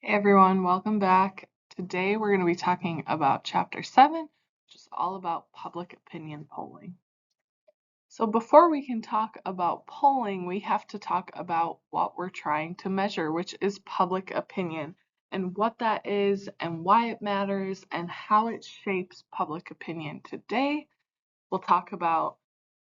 Hey everyone, welcome back. Today we're going to be talking about Chapter 7, which is all about public opinion polling. So before we can talk about polling, we have to talk about what we're trying to measure, which is public opinion, and what that is and why it matters and how it shapes public opinion today. We'll talk about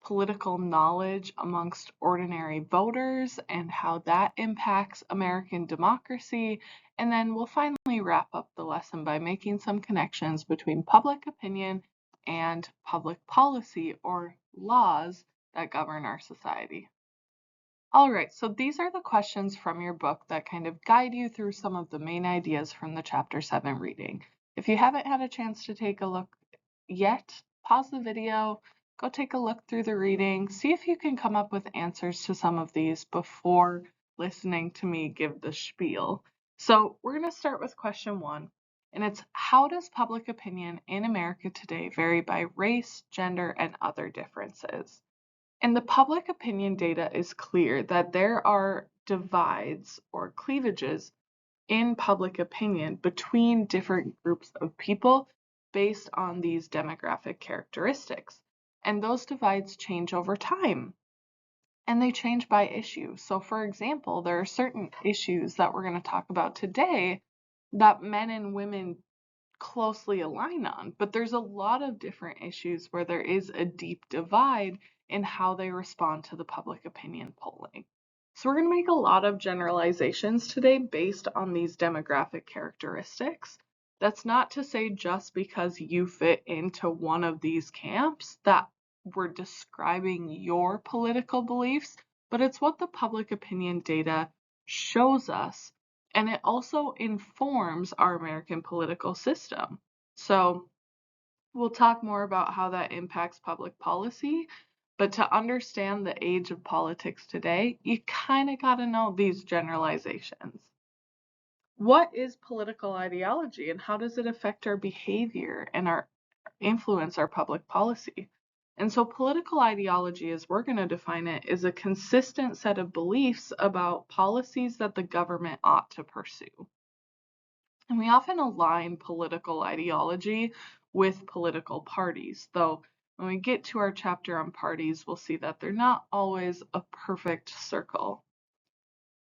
political knowledge amongst ordinary voters and how that impacts American democracy. And then we'll finally wrap up the lesson by making some connections between public opinion and public policy or laws that govern our society. All right, so these are the questions from your book that kind of guide you through some of the main ideas from the Chapter 7 reading. If you haven't had a chance to take a look yet, pause the video, go take a look through the reading, see if you can come up with answers to some of these before listening to me give the spiel. So we're going to start with question 1, and it's how does public opinion in America today vary by race, gender, and other differences? And the public opinion data is clear that there are divides or cleavages in public opinion between different groups of people based on these demographic characteristics. And those divides change over time and they change by issue. So, for example, there are certain issues that we're going to talk about today that men and women closely align on, but there's a lot of different issues where there is a deep divide in how they respond to the public opinion polling. So we're going to make a lot of generalizations today based on these demographic characteristics. That's not to say just because you fit into one of these camps that we're describing your political beliefs, but it's what the public opinion data shows us, and it also informs our American political system. So we'll talk more about how that impacts public policy, but to understand the age of politics today, you kind of got to know these generalizations. What is political ideology and how does it affect our behavior and our influence our public policy? And so political ideology, as we're going to define it, is a consistent set of beliefs about policies that the government ought to pursue. And we often align political ideology with political parties, though when we get to our chapter on parties, we'll see that they're not always a perfect circle.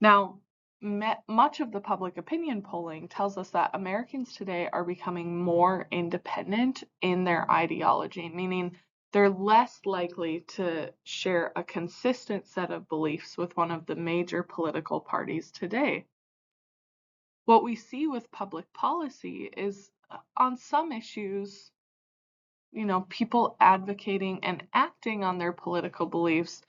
Now, much of the public opinion polling tells us that Americans today are becoming more independent in their ideology, meaning they're less likely to share a consistent set of beliefs with one of the major political parties today. What we see with public policy is on some issues, people advocating and acting on their political beliefs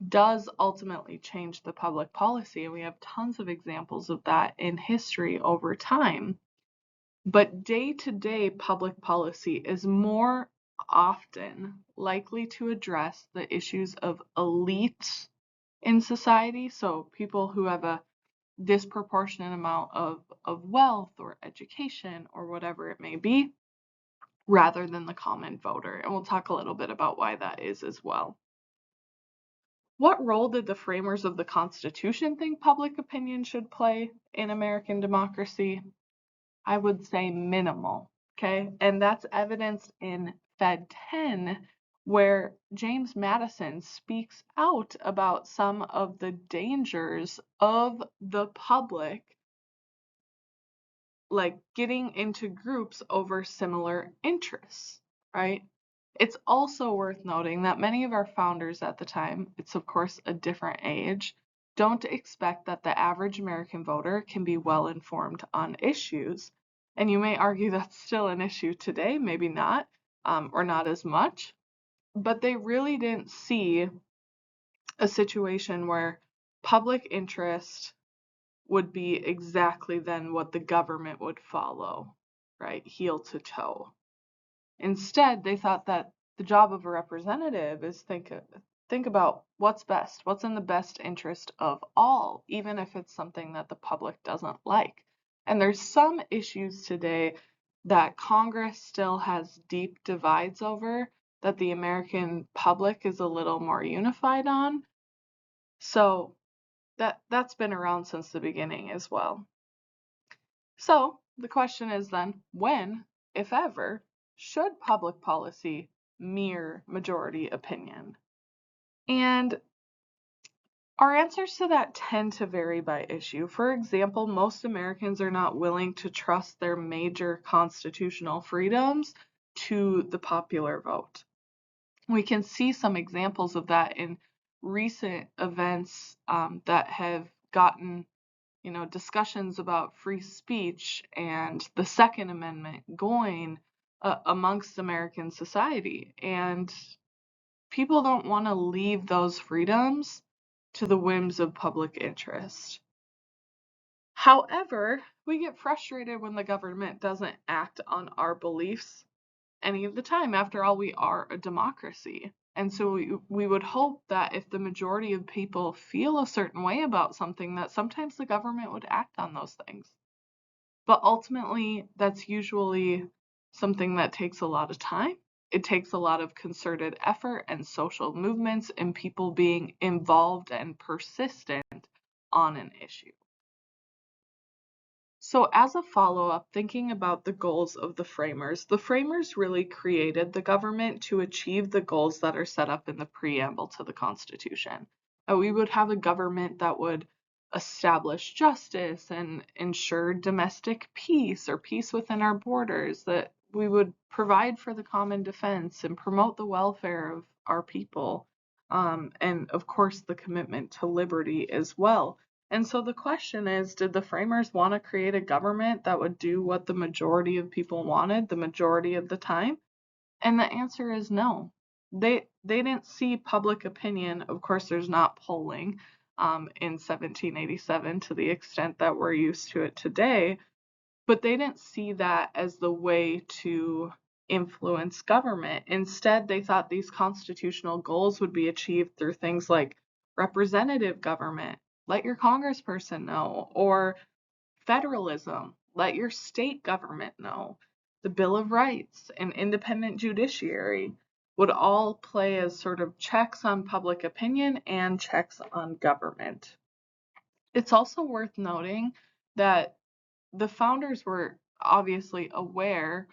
does ultimately change the public policy. And we have tons of examples of that in history over time. But day-to-day public policy is more often likely to address the issues of elites in society. So people who have a disproportionate amount of wealth or education or whatever it may be, rather than the common voter. And we'll talk a little bit about why that is as well. What role did the framers of the Constitution think public opinion should play in American democracy? I would say minimal, okay? And that's evidenced in Fed 10, where James Madison speaks out about some of the dangers of the public like getting into groups over similar interests, right? It's also worth noting that many of our founders at the time, it's of course a different age, don't expect that the average American voter can be well informed on issues. And you may argue that's still an issue today, maybe not, or not as much, but they really didn't see a situation where public interest would be exactly then what the government would follow, right? Heel to toe. Instead, they thought that the job of a representative is think about what's best, what's in the best interest of all, even if it's something that the public doesn't like. And there's some issues today that Congress still has deep divides over that the American public is a little more unified on. So that's been around since the beginning as well. So the question is then, when, if ever, should public policy mirror majority opinion? And our answers to that tend to vary by issue. For example, most Americans are not willing to trust their major constitutional freedoms to the popular vote. We can see some examples of that in recent events that have gotten, discussions about free speech and the Second Amendment going amongst American society. And people don't want to leave those freedoms to the whims of public interest. However, we get frustrated when the government doesn't act on our beliefs any of the time. After all, we are a democracy. And so we would hope that if the majority of people feel a certain way about something, that sometimes the government would act on those things. But ultimately, that's usually something that takes a lot of time. It takes a lot of concerted effort and social movements and people being involved and persistent on an issue. So, as a follow-up, thinking about the goals of the framers really created the government to achieve the goals that are set up in the preamble to the Constitution. We would have a government that would establish justice and ensure domestic peace or peace within our borders, that we would provide for the common defense and promote the welfare of our people, and of course the commitment to liberty as well. And so the question is, did the framers want to create a government that would do what the majority of people wanted the majority of the time? And the answer is no. They didn't see public opinion. Of course, there's not polling in 1787 to the extent that we're used to it today, but they didn't see that as the way to influence government. Instead, they thought these constitutional goals would be achieved through things like representative government, let your congressperson know, or federalism, let your state government know. The Bill of Rights and independent judiciary would all play as sort of checks on public opinion and checks on government. It's also worth noting that the founders were obviously aware,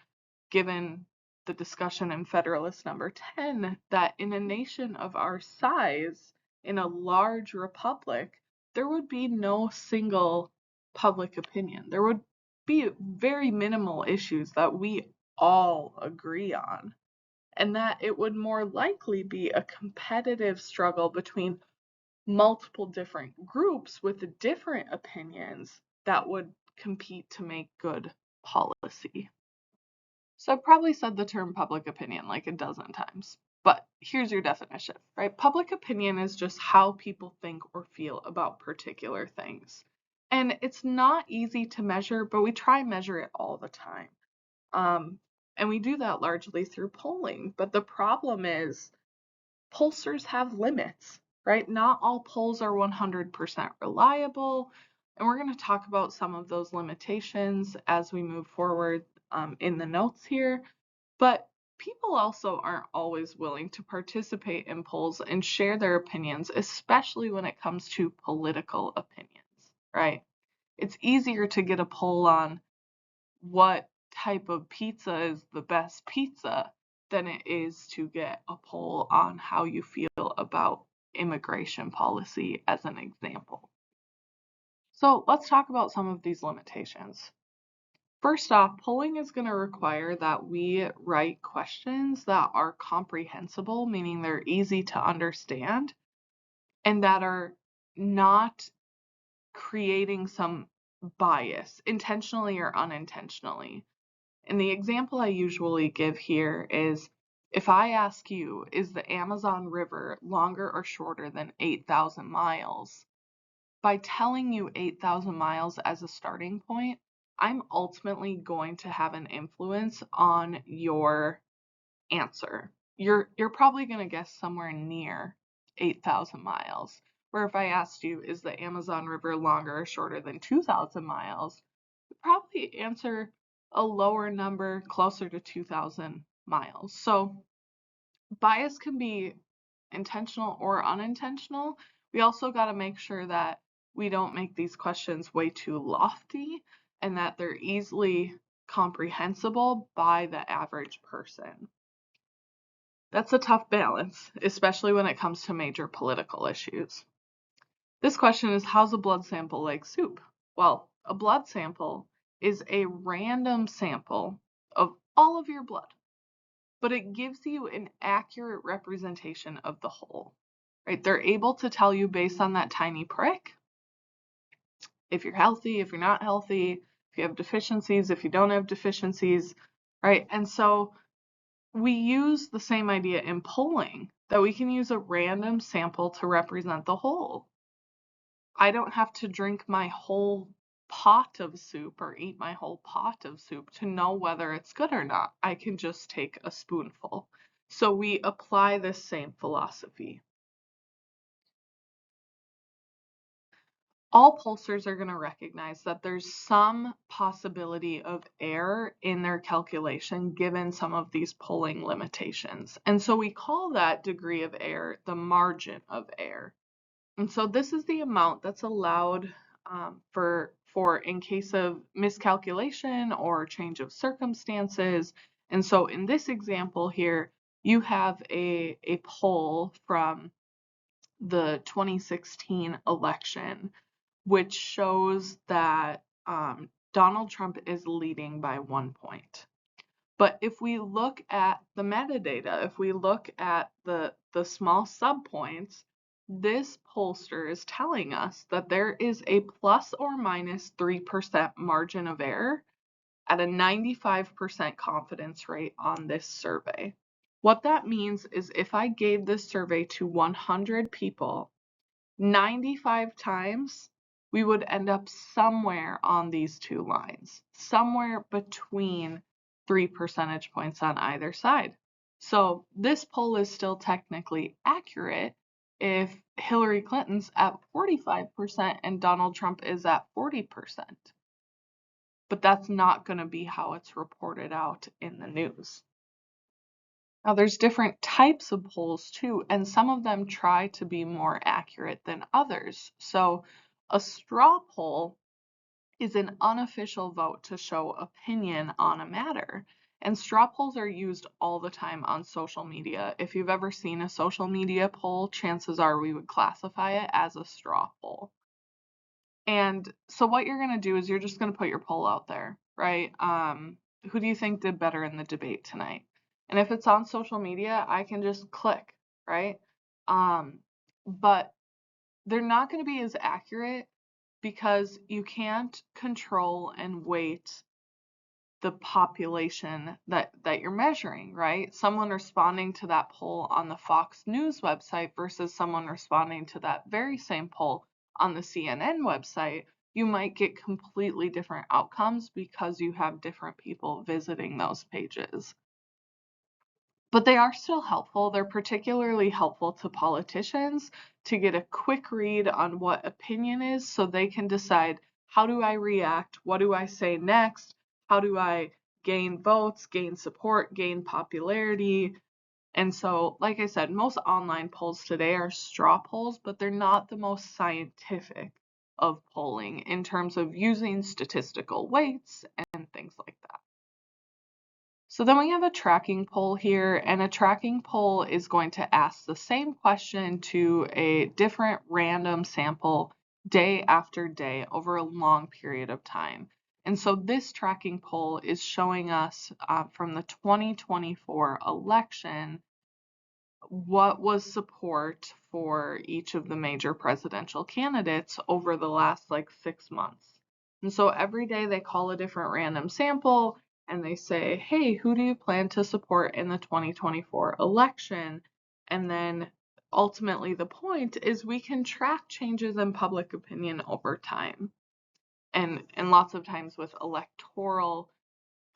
given the discussion in Federalist number 10, that in a nation of our size, in a large republic, there would be no single public opinion. There would be very minimal issues that we all agree on, and that it would more likely be a competitive struggle between multiple different groups with different opinions that would compete to make good policy. So I've probably said the term public opinion like a dozen times, but here's your definition, right? Public opinion is just how people think or feel about particular things. And it's not easy to measure, but we try and measure it all the time. And we do that largely through polling. But the problem is pollsters have limits, right? Not all polls are 100% reliable. And we're going to talk about some of those limitations as we move forward in the notes here. But people also aren't always willing to participate in polls and share their opinions, especially when it comes to political opinions, right? It's easier to get a poll on what type of pizza is the best pizza than it is to get a poll on how you feel about immigration policy, as an example. So let's talk about some of these limitations. First off, polling is going to require that we write questions that are comprehensible, meaning they're easy to understand, and that are not creating some bias, intentionally or unintentionally. And the example I usually give here is, if I ask you, is the Amazon River longer or shorter than 8,000 miles? By telling you 8,000 miles as a starting point, I'm ultimately going to have an influence on your answer. You're probably going to guess somewhere near 8,000 miles. Where if I asked you, is the Amazon River longer or shorter than 2,000 miles? You'd probably answer a lower number, closer to 2,000 miles. So bias can be intentional or unintentional. We also got to make sure that we don't make these questions way too lofty and that they're easily comprehensible by the average person. That's a tough balance, especially when it comes to major political issues. This question is, how's a blood sample like soup? Well, a blood sample is a random sample of all of your blood, but it gives you an accurate representation of the whole, right? They're able to tell you based on that tiny prick if you're healthy, if you're not healthy, if you have deficiencies, if you don't have deficiencies, right? And so we use the same idea in polling, that we can use a random sample to represent the whole. I don't have to drink my whole pot of soup or eat my whole pot of soup to know whether it's good or not. I can just take a spoonful. So we apply this same philosophy. All pollsters are going to recognize that there's some possibility of error in their calculation given some of these polling limitations. And so we call that degree of error the margin of error. And so this is the amount that's allowed for in case of miscalculation or change of circumstances. And so in this example here, you have a poll from the 2016 election, which shows that Donald Trump is leading by 1 point. But if we look at the metadata, if we look at the small subpoints, this pollster is telling us that there is a plus or minus 3% margin of error at a 95% confidence rate on this survey. What that means is if I gave this survey to 100 people, 95 times we would end up somewhere on these two lines, somewhere between 3 percentage points on either side. So this poll is still technically accurate if Hillary Clinton's at 45% and Donald Trump is at 40%. But that's not going to be how it's reported out in the news. Now, there's different types of polls too, and some of them try to be more accurate than others. So a straw poll is an unofficial vote to show opinion on a matter. And straw polls are used all the time on social media. If you've ever seen a social media poll, chances are we would classify it as a straw poll. And so what you're going to do is you're just going to put your poll out there, right? Who do you think did better in the debate tonight? And if it's on social media, I can just click, right? But they're not going to be as accurate because you can't control and weight the population that you're measuring, right? Someone responding to that poll on the Fox News website versus someone responding to that very same poll on the CNN website, you might get completely different outcomes because you have different people visiting those pages. But they are still helpful. They're particularly helpful to politicians to get a quick read on what opinion is so they can decide, how do I react? What do I say next? How do I gain votes, gain support, gain popularity? And so, like I said, most online polls today are straw polls, but they're not the most scientific of polling in terms of using statistical weights and things like that. So then we have a tracking poll here, and a tracking poll is going to ask the same question to a different random sample day after day over a long period of time. And so this tracking poll is showing us from the 2024 election what was support for each of the major presidential candidates over the last 6 months. And so every day they call a different random sample and they say, hey, who do you plan to support in the 2024 election? And then ultimately the point is we can track changes in public opinion over time. And lots of times with electoral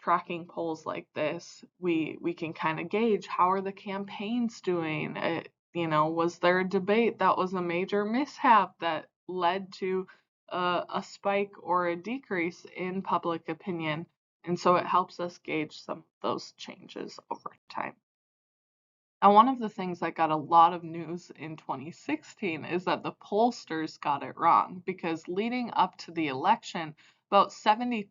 tracking polls like this, we can kind of gauge, how are the campaigns doing? Was there a debate that was a major mishap that led to a spike or a decrease in public opinion? And so it helps us gauge some of those changes over time. And one of the things that got a lot of news in 2016 is that the pollsters got it wrong, because leading up to the election, about 71%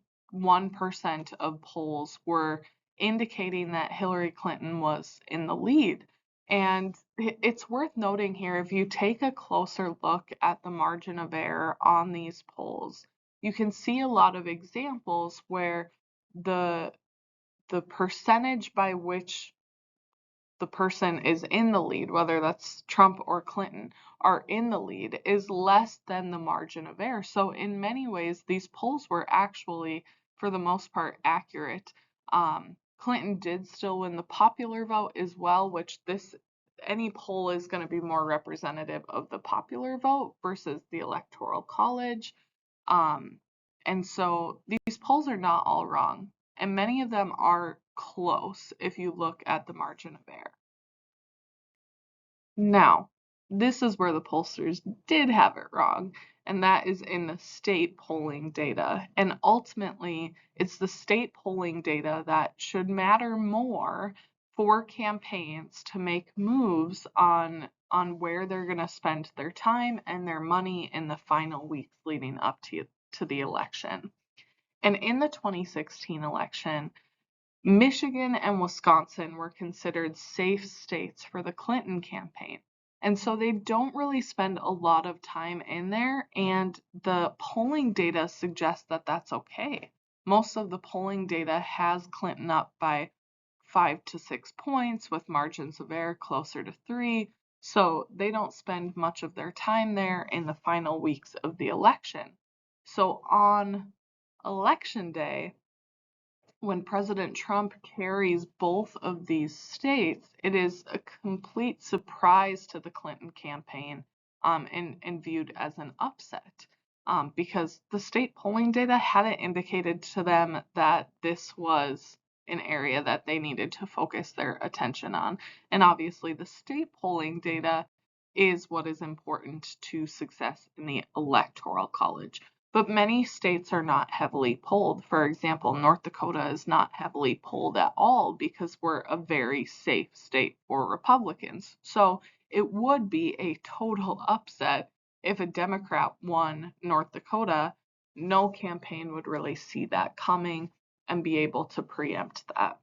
of polls were indicating that Hillary Clinton was in the lead. And it's worth noting here, if you take a closer look at the margin of error on these polls, you can see a lot of examples where the percentage by which the person is in the lead, whether that's Trump or Clinton, are in the lead, is less than the margin of error. So in many ways, these polls were actually, for the most part, accurate. Clinton did still win the popular vote as well, which any poll is going to be more representative of the popular vote versus the Electoral College. And so these polls are not all wrong, and many of them are close if you look at the margin of error. Now, this is where the pollsters did have it wrong, and that is in the state polling data. And ultimately, it's the state polling data that should matter more for campaigns to make moves on where they're going to spend their time and their money in the final weeks leading up to the election. And in the 2016 election, Michigan and Wisconsin were considered safe states for the Clinton campaign. And so they don't really spend a lot of time in there, and the polling data suggests that that's okay. Most of the polling data has Clinton up by 5 to 6 points, with margins of error closer to 3. So they don't spend much of their time there in the final weeks of the election. So on election day, when President Trump carries both of these states, it is a complete surprise to the Clinton campaign, and viewed as an upset, because the state polling data hadn't indicated to them that this was an area that they needed to focus their attention on. And obviously, the state polling data is what is important to success in the Electoral College. But many states are not heavily polled. For example, North Dakota is not heavily polled at all because we're a very safe state for Republicans. So it would be a total upset if a Democrat won North Dakota. No campaign would really see that coming and be able to preempt that.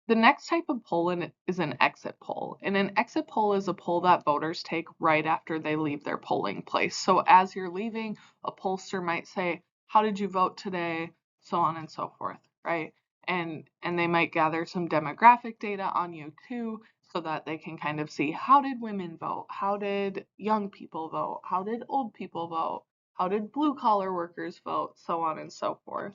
The next type of poll is an exit poll, and an exit poll is a poll that voters take right after they leave their polling place. So as you're leaving, a pollster might say, "How did you vote today?" So on and so forth, right? And they might gather some demographic data on you too, so that they can kind of see, how did women vote? How did young people vote? How did old people vote? How did blue collar workers vote? So on and so forth.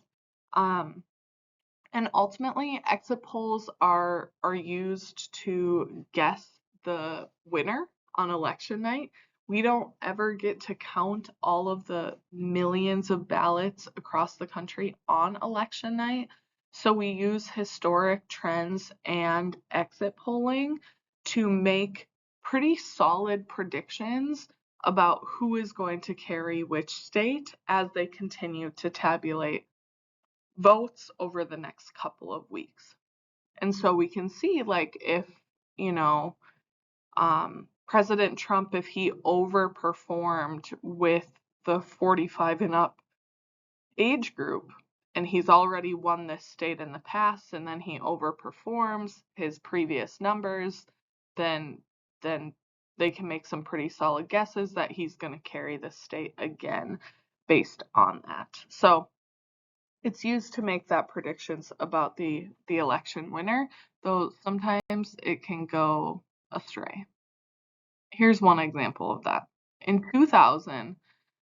And ultimately, exit polls are used to guess the winner on election night. We don't ever get to count all of the millions of ballots across the country on election night. So we use historic trends and exit polling to make pretty solid predictions about who is going to carry which state as they continue to tabulate votes over the next couple of weeks. And so we can see, like, if, you know, President Trump, if he overperformed with the 45 and up age group, and he's already won this state in the past, and then he overperforms his previous numbers, then they can make some pretty solid guesses that he's going to carry the state again based on that. So it's used to make that predictions about the election winner, though sometimes it can go astray. Here's one example of that. In 2000,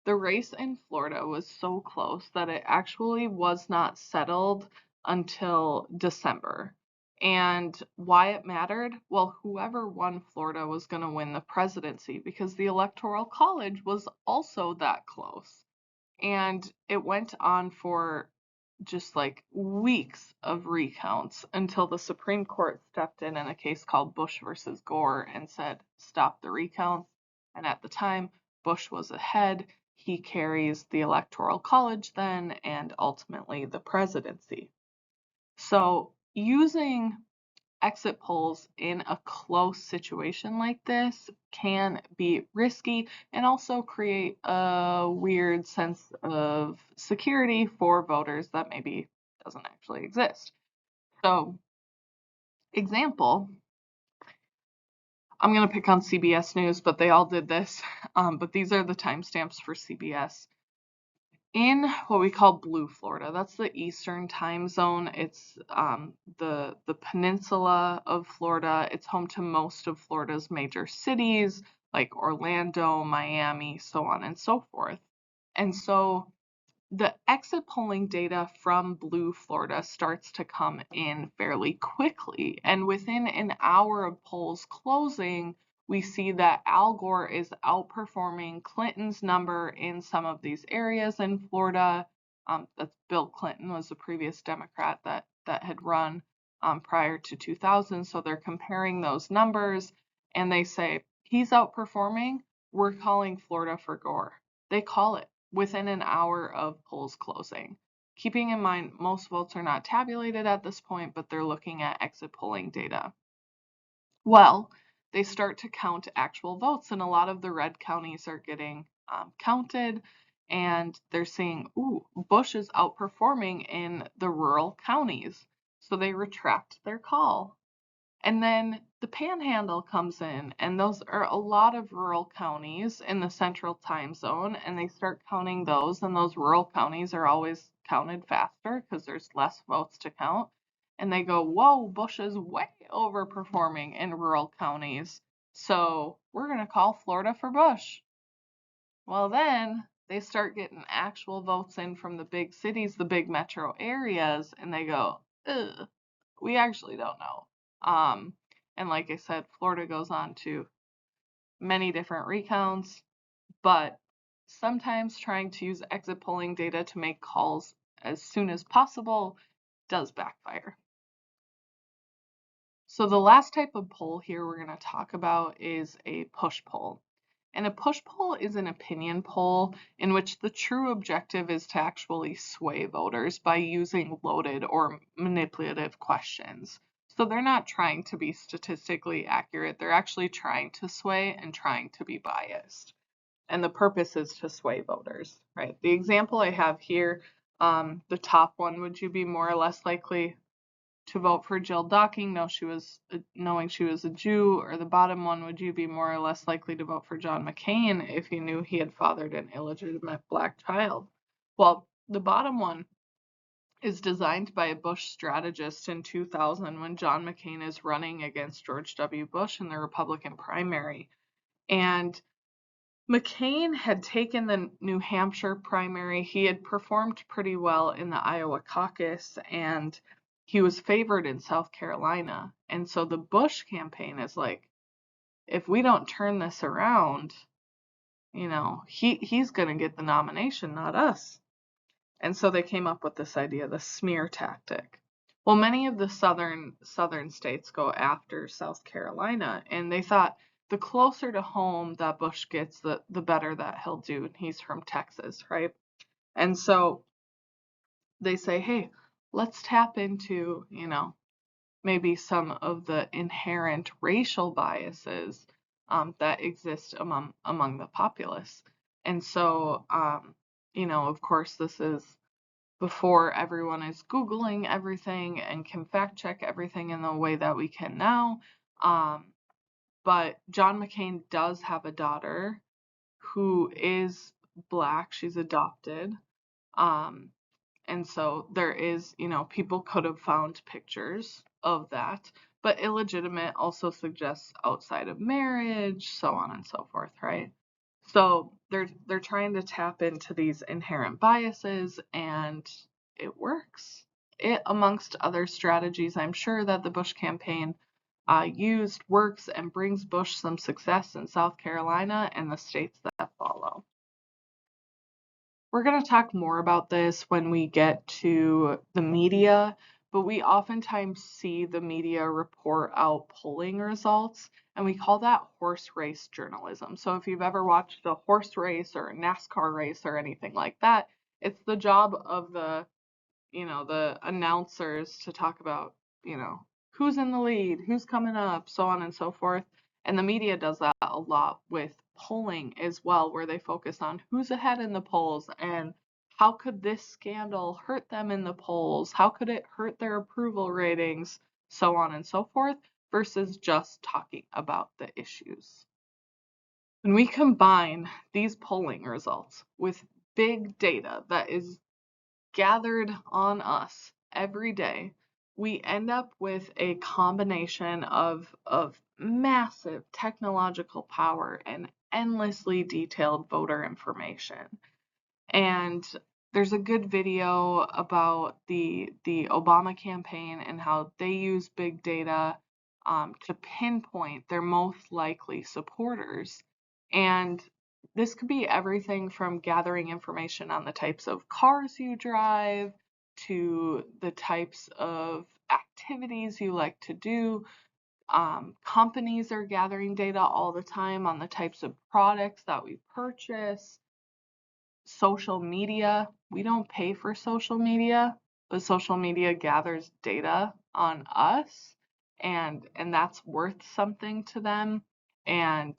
the race in Florida was so close that it actually was not settled until December. And why it mattered? Well, whoever won Florida was going to win the presidency because the Electoral College was also that close. And it went on for just like weeks of recounts until the Supreme Court stepped in a case called Bush versus Gore and said, stop the recounts. And at the time, Bush was ahead. He carries the Electoral College then and ultimately the presidency. So using exit polls in a close situation like this can be risky and also create a weird sense of security for voters that maybe doesn't actually exist. So, example, I'm going to pick on CBS News, but they all did this. But these are the timestamps for CBS. In what we call blue Florida, that's the eastern time zone. It's the peninsula of Florida. It's home to most of Florida's major cities like Orlando, Miami, so on and so forth. And so the exit polling data from blue Florida starts to come in fairly quickly. And within an hour of polls closing, we see that Al Gore is outperforming Clinton's number in some of these areas in Florida. That's Bill Clinton was the previous Democrat that had run prior to 2000. So they're comparing those numbers and they say, he's outperforming. We're calling Florida for Gore. They call it within an hour of polls closing. Keeping in mind, most votes are not tabulated at this point, but they're looking at exit polling data. Well, they start to count actual votes, and a lot of the red counties are getting counted, and they're seeing, ooh, Bush is outperforming in the rural counties. So they retract their call. And then the Panhandle comes in, and those are a lot of rural counties in the central time zone, and they start counting those, and those rural counties are always counted faster because there's less votes to count. And they go, whoa, Bush is way overperforming in rural counties, so we're going to call Florida for Bush. Well, then they start getting actual votes in from the big cities, the big metro areas, and they go, ugh, we actually don't know. And like I said, Florida goes on to many different recounts, but sometimes trying to use exit polling data to make calls as soon as possible does backfire. So the last type of poll here we're going to talk about is a push poll. And a push poll is an opinion poll in which the true objective is to actually sway voters by using loaded or manipulative questions. So they're not trying to be statistically accurate, they're actually trying to sway and trying to be biased. And the purpose is to sway voters, right? The example I have here, the top one, would you be more or less likely to vote for Jill Docking, knowing she was a Jew, or the bottom one, would you be more or less likely to vote for John McCain if you knew he had fathered an illegitimate black child? Well, the bottom one is designed by a Bush strategist in 2000 when John McCain is running against George W. Bush in the Republican primary. And McCain had taken the New Hampshire primary. He had performed pretty well in the Iowa caucus, and he was favored in South Carolina. And so the Bush campaign is like, if we don't turn this around, he's going to get the nomination, not us. And so they came up with this idea, the smear tactic. Well, many of the southern states go after South Carolina, and they thought the closer to home that Bush gets, the better that he'll do. And he's from Texas, right? And so they say, hey, let's tap into, maybe some of the inherent racial biases that exist among the populace. And so, of course, this is before everyone is Googling everything and can fact check everything in the way that we can now. But John McCain does have a daughter who is black. She's adopted. And so there is, people could have found pictures of that, but illegitimate also suggests outside of marriage, so on and so forth, right? So they're trying to tap into these inherent biases, and it works. It, amongst other strategies, I'm sure that the Bush campaign used, works and brings Bush some success in South Carolina and the states that follow. We're going to talk more about this when we get to the media, but we oftentimes see the media report out polling results, and we call that horse race journalism. So if you've ever watched a horse race or a NASCAR race or anything like that, it's the job of the announcers to talk about, who's in the lead, who's coming up, so on and so forth. And the media does that a lot with polling as well, where they focus on who's ahead in the polls and how could this scandal hurt them in the polls? How could it hurt their approval ratings? So on and so forth, versus just talking about the issues. When we combine these polling results with big data that is gathered on us every day, we end up with a combination of massive technological power and endlessly detailed voter information. And there's a good video about the Obama campaign and how they use big data to pinpoint their most likely supporters. And this could be everything from gathering information on the types of cars you drive to the types of activities you like to do. Companies are gathering data all the time on the types of products that we purchase. Social media, we don't pay for social media, but social media gathers data on us, and that's worth something to them. And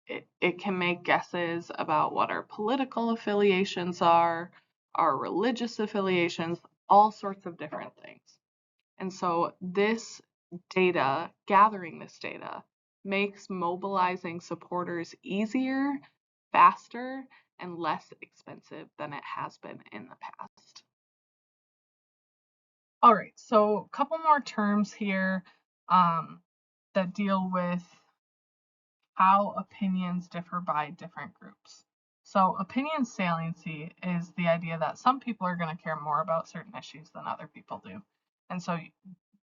it can make guesses about what our political affiliations are, our religious affiliations, all sorts of different things. And so this data, gathering this data, makes mobilizing supporters easier, faster, and less expensive than it has been in the past. All right, so a couple more terms here that deal with how opinions differ by different groups. So opinion saliency is the idea that some people are going to care more about certain issues than other people do. And so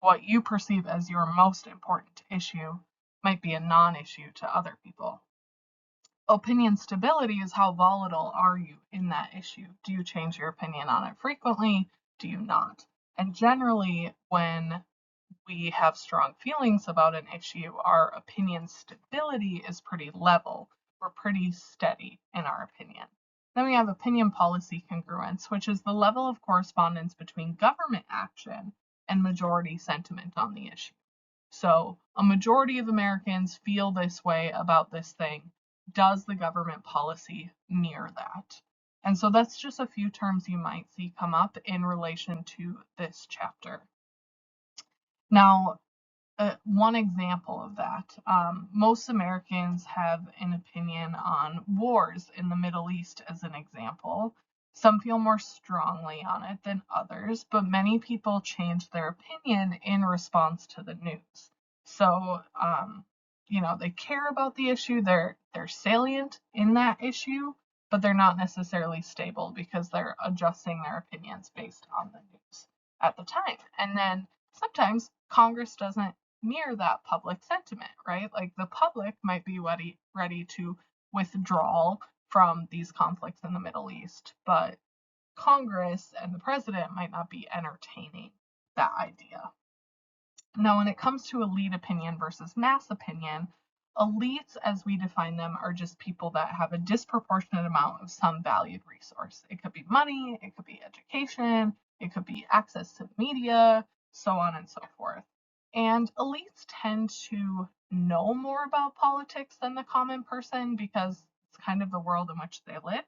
what you perceive as your most important issue might be a non-issue to other people. Opinion stability is how volatile are you in that issue. Do you change your opinion on it frequently? Do you not? And generally, when we have strong feelings about an issue, our opinion stability is pretty level. We're pretty steady in our opinion. Then we have opinion policy congruence, which is the level of correspondence between government action and majority sentiment on the issue. So a majority of Americans feel this way about this thing. Does the government policy mirror that? And so that's just a few terms you might see come up in relation to this chapter. Now, one example of that, most Americans have an opinion on wars in the Middle East as an example. Some feel more strongly on it than others, but many people change their opinion in response to the news. So, they care about the issue, they're salient in that issue, but they're not necessarily stable because they're adjusting their opinions based on the news at the time. And then sometimes Congress doesn't mirror that public sentiment, right? Like the public might be ready to withdraw from these conflicts in the Middle East, but Congress and the president might not be entertaining that idea. Now, when it comes to elite opinion versus mass opinion, elites, as we define them, are just people that have a disproportionate amount of some valued resource. It could be money, it could be education, it could be access to media, so on and so forth. And elites tend to know more about politics than the common person because it's kind of the world in which they live.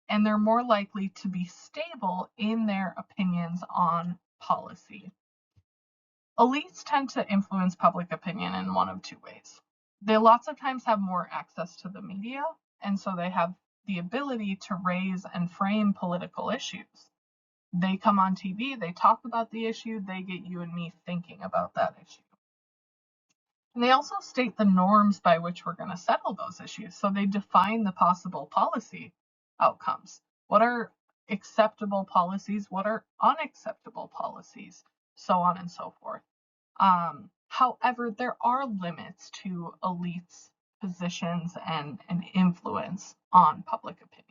And they're more likely to be stable in their opinions on policy. Elites tend to influence public opinion in one of two ways. They lots of times have more access to the media, and so they have the ability to raise and frame political issues. They come on TV, they talk about the issue, they get you and me thinking about that issue. And they also state the norms by which we're going to settle those issues. So they define the possible policy outcomes. What are acceptable policies? What are unacceptable policies? So on and so forth. However, there are limits to elites' positions and influence on public opinion.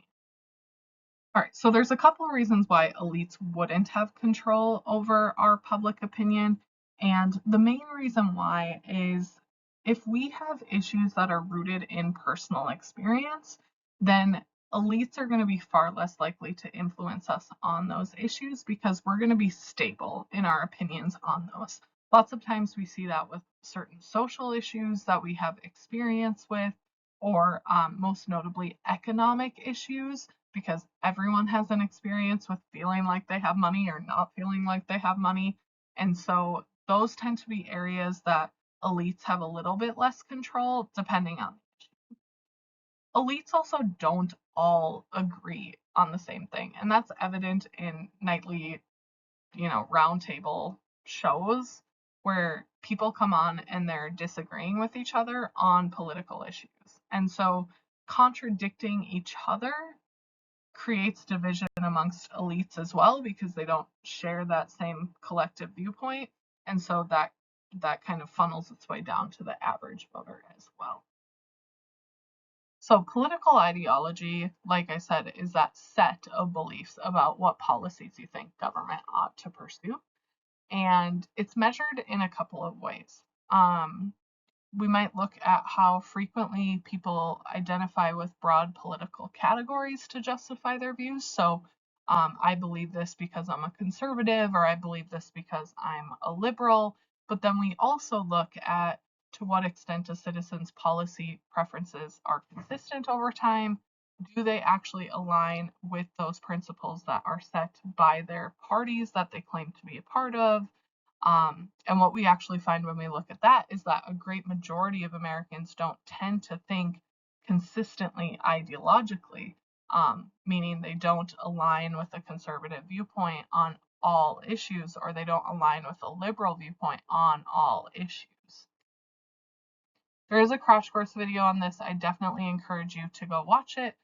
All right, so there's a couple of reasons why elites wouldn't have control over our public opinion. And the main reason why is if we have issues that are rooted in personal experience, then elites are going to be far less likely to influence us on those issues because we're going to be stable in our opinions on those. Lots of times we see that with certain social issues that we have experience with, or most notably economic issues, because everyone has an experience with feeling like they have money or not feeling like they have money. And so those tend to be areas that elites have a little bit less control depending on the issue. Elites also don't all agree on the same thing, and that's evident in nightly, roundtable shows where people come on and they're disagreeing with each other on political issues. And so contradicting each other creates division amongst elites as well because they don't share that same collective viewpoint. And so that kind of funnels its way down to the average voter as well. So political ideology, like I said, is that set of beliefs about what policies you think government ought to pursue. And it's measured in a couple of ways. We might look at how frequently people identify with broad political categories to justify their views. So I believe this because I'm a conservative, or I believe this because I'm a liberal. But then we also look at to what extent a citizen's policy preferences are consistent over time. Do they actually align with those principles that are set by their parties that they claim to be a part of? And what we actually find when we look at that is that a great majority of Americans don't tend to think consistently ideologically, meaning they don't align with a conservative viewpoint on all issues, or they don't align with a liberal viewpoint on all issues. There is a crash course video on this. I definitely encourage you to go watch it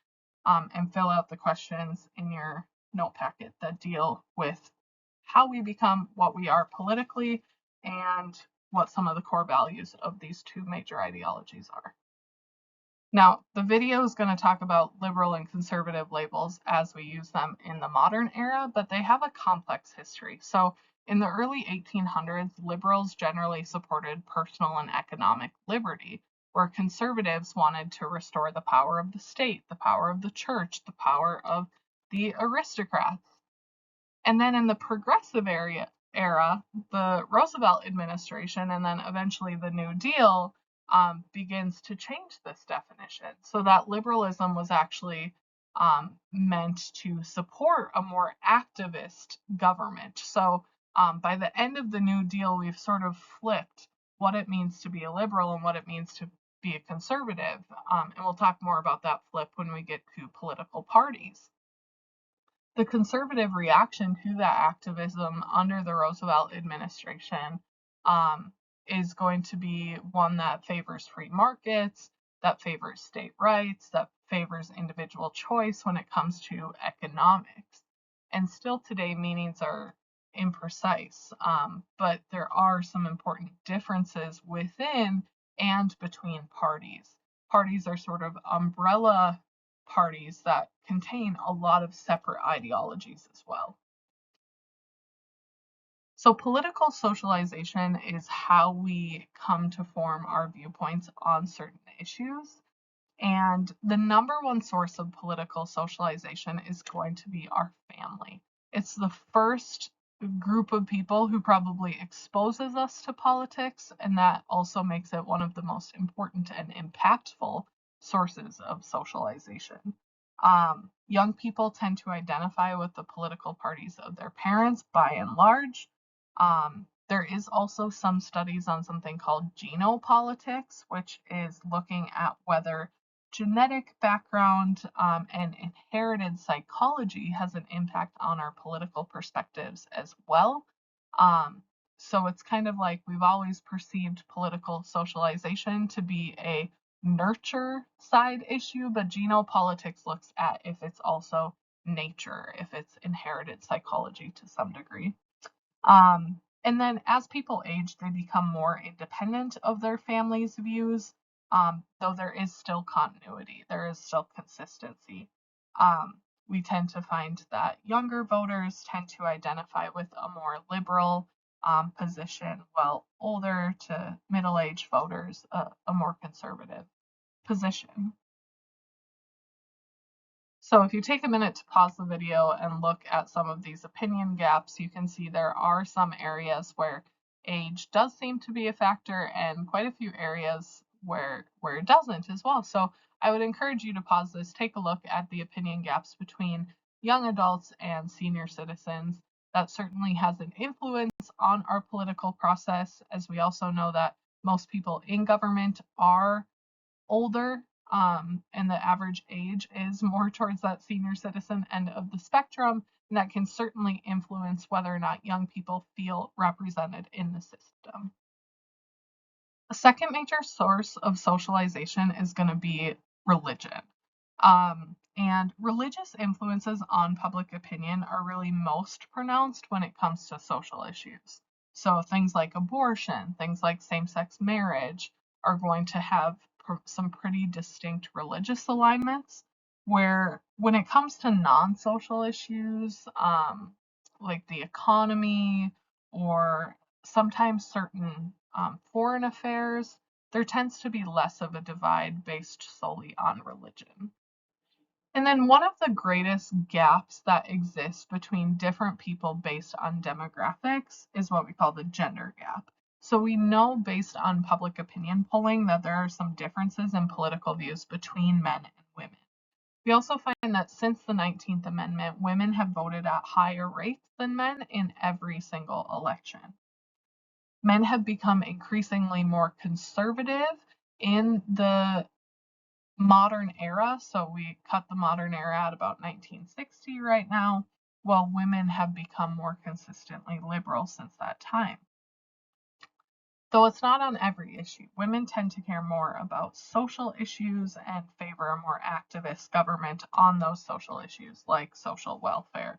and fill out the questions in your note packet that deal with how we become what we are politically and what some of the core values of these two major ideologies are. Now, the video is going to talk about liberal and conservative labels as we use them in the modern era, but they have a complex history. So in the early 1800s, liberals generally supported personal and economic liberty, where conservatives wanted to restore the power of the state, the power of the church, the power of the aristocrats. And then in the progressive era, the Roosevelt administration and then eventually the New Deal begins to change this definition so that liberalism was actually meant to support a more activist government. So by the end of the New Deal, we've sort of flipped what it means to be a liberal and what it means to be a conservative. And we'll talk more about that flip when we get to political parties. The conservative reaction to that activism under the Roosevelt administration is going to be one that favors free markets, that favors state rights, that favors individual choice when it comes to economics. And still today, meanings are imprecise, but there are some important differences within and between parties. Parties are sort of umbrella parties that contain a lot of separate ideologies as well. So political socialization is how we come to form our viewpoints on certain issues. And the number one source of political socialization is going to be our family. It's the first group of people who probably exposes us to politics, and that also makes it one of the most important and impactful sources of socialization. Young people tend to identify with the political parties of their parents by and large. There is also some studies on something called genopolitics, which is looking at whether genetic background and inherited psychology has an impact on our political perspectives as well. So it's kind of like we've always perceived political socialization to be a nurture side issue, but genopolitics looks at if it's also nature, if it's inherited psychology to some degree. And then as people age, they become more independent of their family's views, though there is still continuity, there is still consistency. We tend to find that younger voters tend to identify with a more liberal position, while older to middle-aged voters a more conservative position. So if you take a minute to pause the video and look at some of these opinion gaps, you can see there are some areas where age does seem to be a factor and quite a few areas where it doesn't as well. So I would encourage you to pause this, take a look at the opinion gaps between young adults and senior citizens. That certainly has an influence on our political process, as we also know that most people in government are older, and the average age is more towards that senior citizen end of the spectrum, and that can certainly influence whether or not young people feel represented in the system. A second major source of socialization is going to be religion. And religious influences on public opinion are really most pronounced when it comes to social issues. So things like abortion, things like same-sex marriage are going to have some pretty distinct religious alignments, where when it comes to non-social issues, like the economy or sometimes certain foreign affairs, there tends to be less of a divide based solely on religion. And then one of the greatest gaps that exists between different people based on demographics is what we call the gender gap. So we know based on public opinion polling that there are some differences in political views between men and women. We also find that since the 19th Amendment, women have voted at higher rates than men in every single election. Men have become increasingly more conservative in the modern era. So we cut the modern era at about 1960 right now, while women have become more consistently liberal since that time. Though it's not on every issue, women tend to care more about social issues and favor a more activist government on those social issues, like social welfare.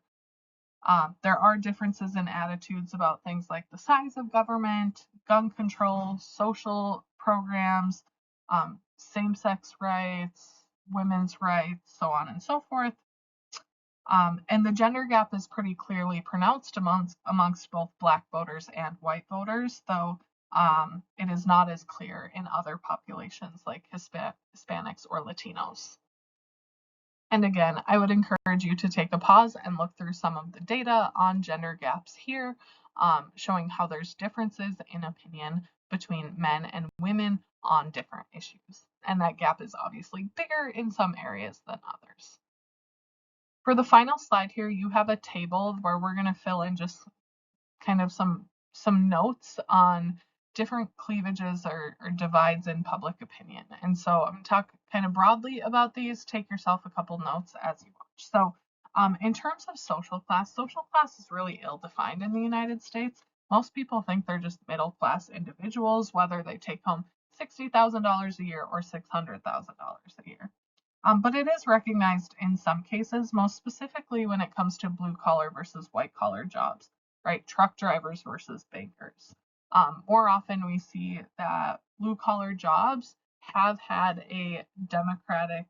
There are differences in attitudes about things like the size of government, gun control, social programs, same-sex rights, women's rights, so on and so forth. And the gender gap is pretty clearly pronounced amongst both Black voters and white voters, though it is not as clear in other populations like Hispanics or Latinos. And again, I would encourage you to take a pause and look through some of the data on gender gaps here, showing how there's differences in opinion between men and women on different issues. And that gap is obviously bigger in some areas than others. For the final slide here, you have a table where we're going to fill in just kind of some notes on different cleavages or divides in public opinion. And so I'm going to talk kind of broadly about these. Take yourself a couple notes as you watch. So in terms of social class is really ill-defined in the United States. Most people think they're just middle-class individuals, whether they take home $60,000 a year or $600,000 a year. But it is recognized in some cases, most specifically when it comes to blue collar versus white collar jobs, right? Truck drivers versus bankers. More often we see that blue collar jobs have had a Democratic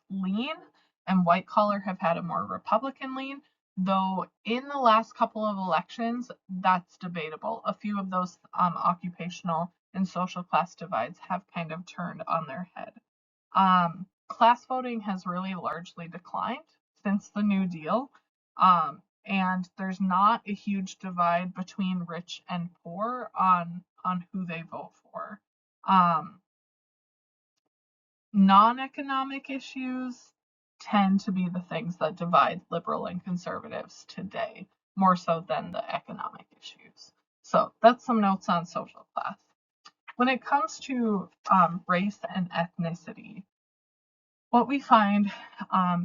lean and white collar have had a more Republican lean, though in the last couple of elections, that's debatable. A few of those occupational and social class divides have kind of turned on their head. Class voting has really largely declined since the New Deal, and there's not a huge divide between rich and poor on who they vote for. Non-economic issues tend to be the things that divide liberal and conservatives today, more so than the economic issues. So that's some notes on social class. When it comes to race and ethnicity, what we find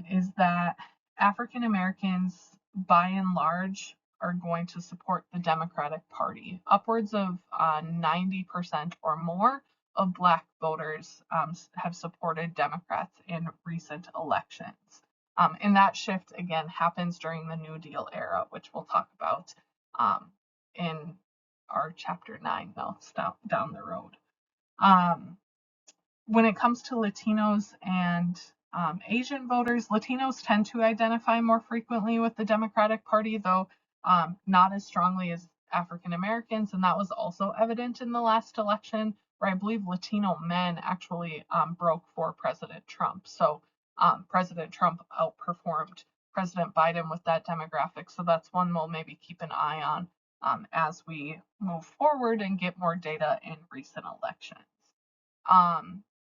is that African Americans, by and large, are going to support the Democratic Party. Upwards of 90% or more of Black voters have supported Democrats in recent elections. And that shift, again, happens during the New Deal era, which we'll talk about in our Chapter 9 notes down the road. When it comes to Latinos and Asian voters, Latinos tend to identify more frequently with the Democratic Party, though not as strongly as African Americans, and that was also evident in the last election, where I believe Latino men actually broke for President Trump. So President Trump outperformed President Biden with that demographic. So that's one we'll maybe keep an eye on as we move forward and get more data in recent elections.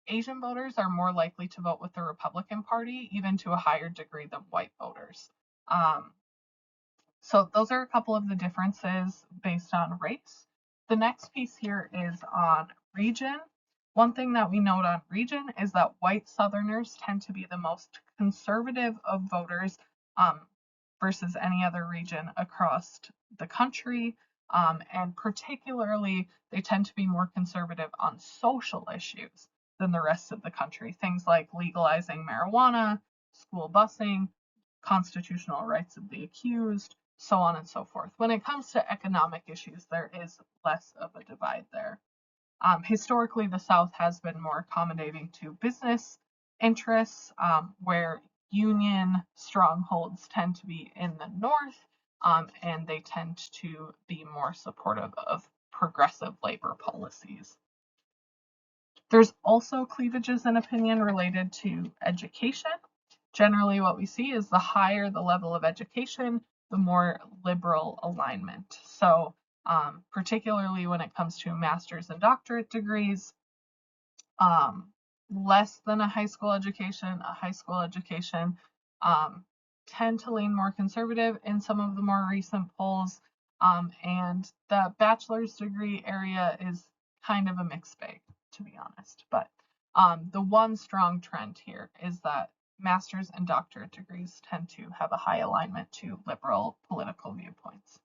Asian voters are more likely to vote with the Republican Party, even to a higher degree than white voters. So those are a couple of the differences based on race. The next piece here is on region. One thing that we note on region is that white Southerners tend to be the most conservative of voters versus any other region across the country. And particularly, they tend to be more conservative on social issues than the rest of the country. Things like legalizing marijuana, school busing, constitutional rights of the accused, so on and so forth. When it comes to economic issues, there is less of a divide there. Historically, the South has been more accommodating to business interests, where union strongholds tend to be in the North, and they tend to be more supportive of progressive labor policies. There's also cleavages in opinion related to education. Generally, what we see is the higher the level of education, the more liberal alignment. So particularly when it comes to master's and doctorate degrees, less than a high school education, tend to lean more conservative in some of the more recent polls. And the bachelor's degree area is kind of a mixed bag, to be honest. But the one strong trend here is that master's and doctorate degrees tend to have a high alignment to liberal political viewpoints.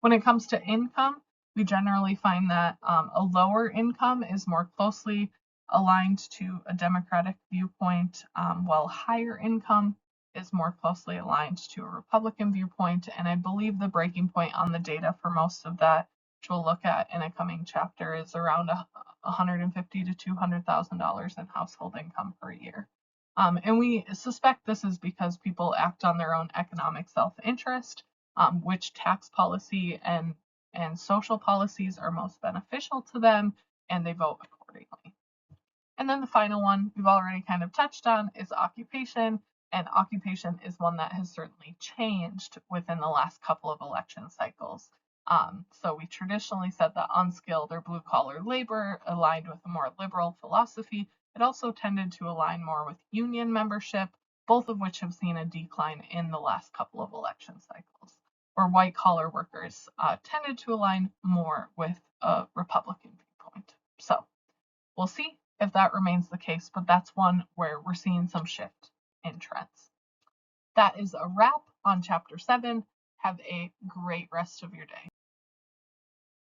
When it comes to income, we generally find that a lower income is more closely aligned to a Democratic viewpoint, while higher income is more closely aligned to a Republican viewpoint. And I believe the breaking point on the data for most of that, which we'll look at in a coming chapter, is around $150,000 to $200,000 in household income per year. And we suspect this is because people act on their own economic self-interest, which tax policy and social policies are most beneficial to them, and they vote accordingly. And then the final one we've already kind of touched on is occupation, and occupation is one that has certainly changed within the last couple of election cycles. So we traditionally said that unskilled or blue-collar labor aligned with a more liberal philosophy. It also tended to align more with union membership, both of which have seen a decline in the last couple of election cycles, where white-collar workers tended to align more with a Republican viewpoint. So we'll see if that remains the case, but that's one where we're seeing some shift in trends. That is a wrap on Chapter 7. Have a great rest of your day.